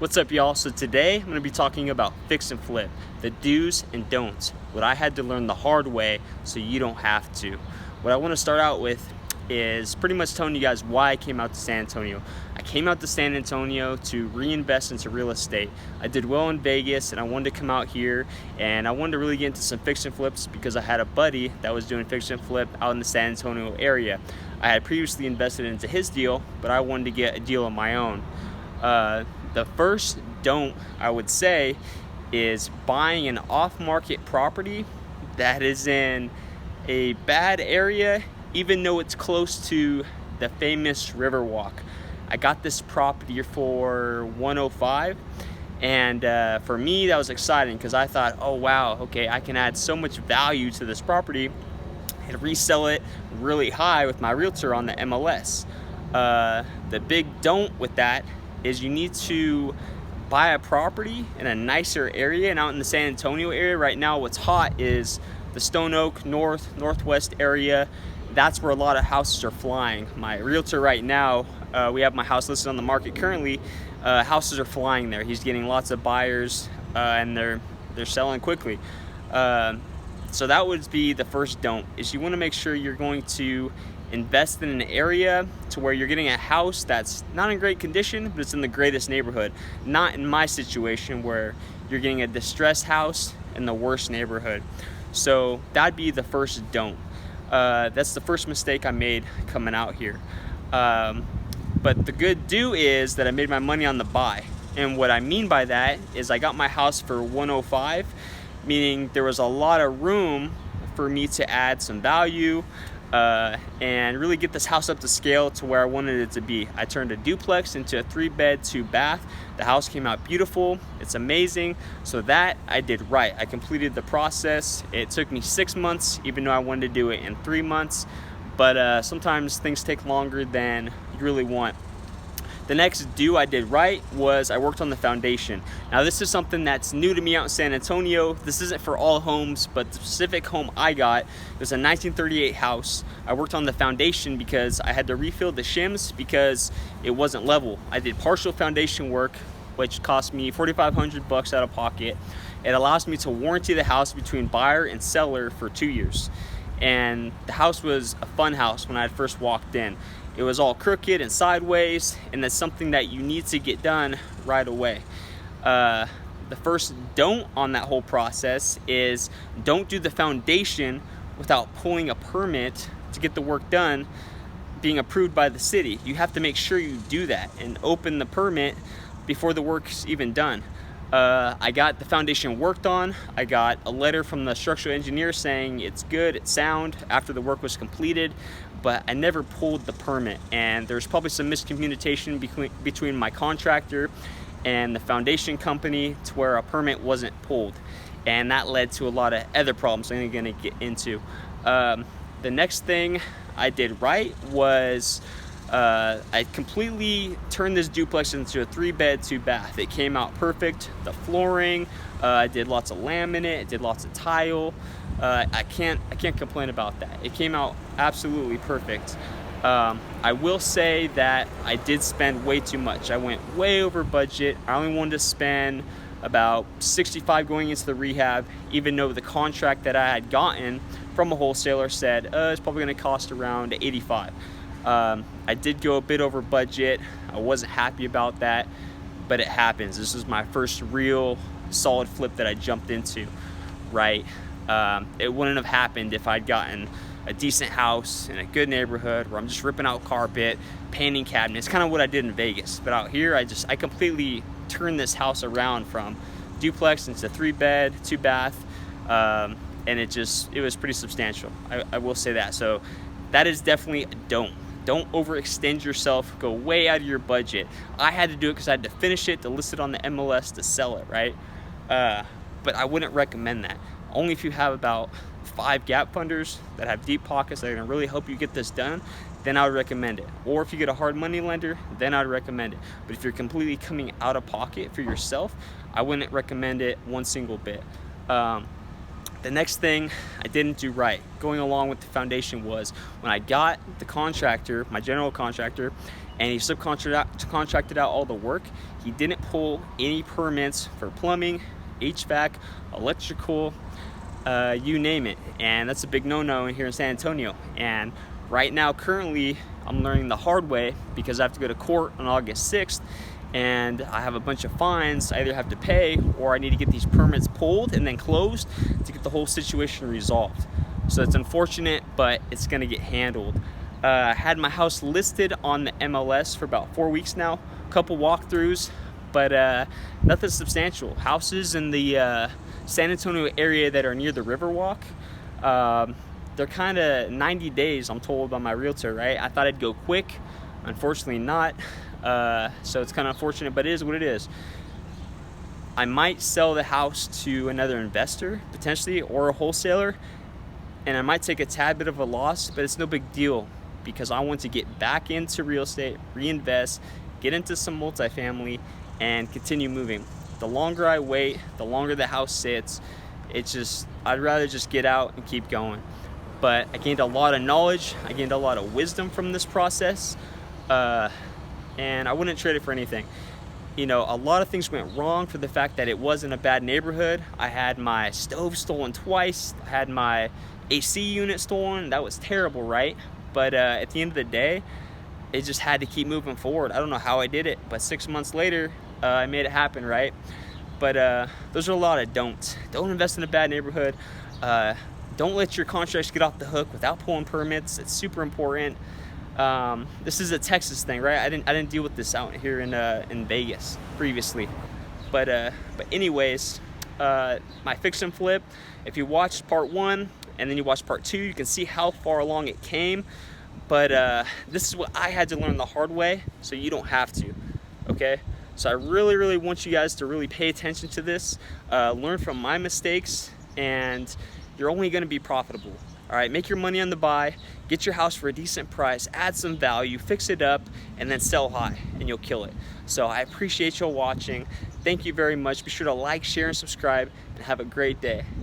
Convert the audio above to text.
What's up, y'all? So today I'm going to be talking about fix and flip, the do's and don'ts, what I had to learn the hard way so you don't have to. What I want to start out with is pretty much telling you guys why I came out to San Antonio. I came out to San Antonio to reinvest into real estate. I did well in Vegas and I wanted to come out here and I wanted to really get into some fix and flips because I had a buddy that was doing fix and flip out in the San Antonio area. I had previously invested into his deal, but I wanted to get a deal of my own. The first don't, I would say, is buying an off-market property that is in a bad area, even though it's close to the famous Riverwalk. I got this property for $105, and for me that was exciting because I thought, oh wow, okay, I can add so much value to this property and resell it really high with my realtor on the MLS. The big don't with that is you need to buy a property in a nicer area, and out in the San Antonio area right now what's hot is the Stone Oak northwest area. That's where a lot of houses are flying. My realtor right now, we have my house listed on the market currently. Houses are flying there. He's getting lots of buyers and they're selling quickly. So that would be the first don't, is you want to make sure you're going to invest in an area to where you're getting a house that's not in great condition, but it's in the greatest neighborhood. Not in my situation where you're getting a distressed house in the worst neighborhood. So that'd be the first don't. That's the first mistake I made coming out here. But the good do is that I made my money on the buy. And what I mean by that is I got my house for $105, meaning there was a lot of room for me to add some value and really get this house up to scale to where I wanted it to be. I turned a duplex into a 3-bed, 2-bath. The house came out beautiful. It's amazing. So that I did right. I completed the process. It took me 6 months, even though I wanted to do it in 3 months. But sometimes things take longer than you really want. The next do I did right was I worked on the foundation. Now this is something that's new to me out in San Antonio. This isn't for all homes, but the specific home I got, it was a 1938 house. I worked on the foundation because I had to refill the shims because it wasn't level. I did partial foundation work, which cost me $4,500 out of pocket. It allows me to warranty the house between buyer and seller for 2 years. And the house was a fun house when I had first walked in. It was all crooked and sideways, and that's something that you need to get done right away. The first don't on that whole process is don't do the foundation without pulling a permit to get the work done being approved by the city. You have to make sure you do that and open the permit before the work's even done. I got the foundation worked on. I got a letter from the structural engineer saying it's good, it's sound after the work was completed, but I never pulled the permit, and there's probably some miscommunication between my contractor and the foundation company to where a permit wasn't pulled, and that led to a lot of other problems I'm going to get into. The next thing I did right was I completely turned this duplex into a 3-bed, 2-bath. It came out perfect. The flooring, I did lots of laminate, I did lots of tile. I can't complain about that. It came out absolutely perfect. I will say that I did spend way too much. I went way over budget. I only wanted to spend about $65 going into the rehab, even though the contract that I had gotten from a wholesaler said it's probably going to cost around $85. I did go a bit over budget. I wasn't happy about that, but it happens. This is my first real solid flip that I jumped into, right? It wouldn't have happened if I'd gotten a decent house in a good neighborhood where I'm just ripping out carpet, painting cabinets, kind of what I did in Vegas. But out here, I completely turned this house around from duplex into 3-bed, 2-bath, and it was pretty substantial. I will say that. So that is definitely a don't. Don't overextend yourself. Go way out of your budget. I had to do it because I had to finish it, to list it on the MLS, to sell it, right? But I wouldn't recommend that. Only if you have about 5 gap funders that have deep pockets that are going to really help you get this done, then I would recommend it. Or if you get a hard money lender, then I'd recommend it. But if you're completely coming out of pocket for yourself, I wouldn't recommend it one single bit. The next thing I didn't do right, going along with the foundation, was when I got the contractor, my general contractor, and he subcontracted out all the work, he didn't pull any permits for plumbing, HVAC, electrical, you name it. And that's a big no-no here in San Antonio. And right now, currently, I'm learning the hard way because I have to go to court on August 6th, and I have a bunch of fines I either have to pay or I need to get these permits pulled and then closed to get the whole situation resolved. So it's unfortunate, but it's gonna get handled. I had my house listed on the MLS for about 4 weeks now, a couple walkthroughs, but nothing substantial. Houses in the San Antonio area that are near the Riverwalk, they're kind of 90 days, I'm told by my realtor, right? I thought it'd go quick, unfortunately not. So it's kind of unfortunate, but it is what it is. I might sell the house to another investor, potentially, or a wholesaler, and I might take a tad bit of a loss, but it's no big deal because I want to get back into real estate, reinvest, get into some multifamily, and continue moving. The longer I wait, the longer the house sits, I'd rather just get out and keep going. But I gained a lot of knowledge, I gained a lot of wisdom from this process, and I wouldn't trade it for anything. You know, a lot of things went wrong for the fact that it wasn't a bad neighborhood. I had my stove stolen twice, I had my AC unit stolen. That was terrible, right? But at the end of the day, it just had to keep moving forward. I don't know how I did it, but 6 months later, I made it happen, right? But those are a lot of don'ts. Don't invest in a bad neighborhood. Don't let your contracts get off the hook without pulling permits. It's super important. This is a Texas thing, right? I didn't deal with this out here in Vegas previously. But anyways, my fix and flip. If you watched part 1 and then you watch part 2, you can see how far along it came. But this is what I had to learn the hard way, so you don't have to. Okay? So I really want you guys to really pay attention to this, learn from my mistakes, and you're only going to be profitable. All right, make your money on the buy, get your house for a decent price, add some value, fix it up, and then sell high, and you'll kill it. So I appreciate y'all watching. Thank you very much. Be sure to like, share, and subscribe, and have a great day.